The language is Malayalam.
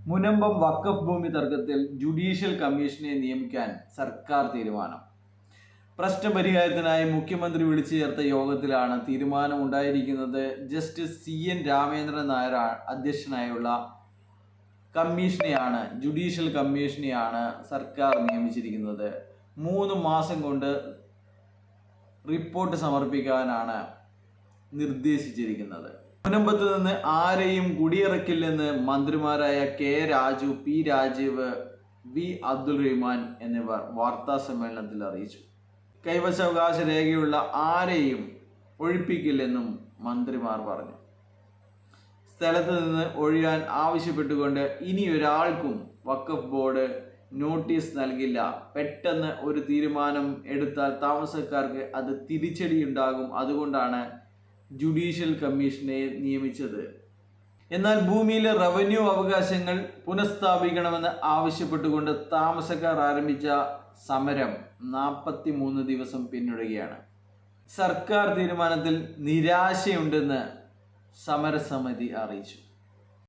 മുനമ്പം വഖഫ് ഭൂമി തർക്കത്തിൽ ജുഡീഷ്യൽ കമ്മീഷനെ നിയമിക്കാൻ സർക്കാർ തീരുമാനം. പ്രശ്നപരിഹാരത്തിനായി മുഖ്യമന്ത്രി വിളിച്ചു ചേർത്ത യോഗത്തിലാണ് തീരുമാനമുണ്ടായിരിക്കുന്നത്. ജസ്റ്റിസ് CN രാമേന്ദ്രൻ നായർ അധ്യക്ഷനായുള്ള ജുഡീഷ്യൽ കമ്മീഷനെയാണ് സർക്കാർ നിയമിച്ചിരിക്കുന്നത്. 3 മാസം കൊണ്ട് റിപ്പോർട്ട് സമർപ്പിക്കാനാണ് നിർദ്ദേശിച്ചിരിക്കുന്നത്. മുനമ്പത്ത് നിന്ന് ആരെയും കുടിയിറക്കില്ലെന്ന് മന്ത്രിമാരായ K Raju, P Rajeev, V Abdul Rahman എന്നിവർ വാർത്താ സമ്മേളനത്തിൽ അറിയിച്ചു. കൈവശാവകാശ രേഖയുള്ള ആരെയും ഒഴിപ്പിക്കില്ലെന്നും മന്ത്രിമാർ പറഞ്ഞു. സ്ഥലത്ത് നിന്ന് ഒഴിയാൻ ആവശ്യപ്പെട്ടുകൊണ്ട് ഇനിയൊരാൾക്കും വഖഫ് ബോർഡ് നോട്ടീസ് നൽകില്ല. പെട്ടെന്ന് ഒരു തീരുമാനം എടുത്താൽ താമസക്കാർക്ക് അത് തിരിച്ചടിയുണ്ടാകും. അതുകൊണ്ടാണ് ജുഡീഷ്യൽ കമ്മീഷനെ നിയമിച്ചത്. എന്നാൽ ഭൂമിയിലെ റവന്യൂ അവകാശങ്ങൾ പുനഃസ്ഥാപിക്കണമെന്ന് ആവശ്യപ്പെട്ടുകൊണ്ട് താമസക്കാർ ആരംഭിച്ച സമരം 43 ദിവസം പിന്നിടുകയാണ്. സർക്കാർ തീരുമാനത്തിൽ നിരാശയുണ്ടെന്ന് സമരസമിതി അറിയിച്ചു.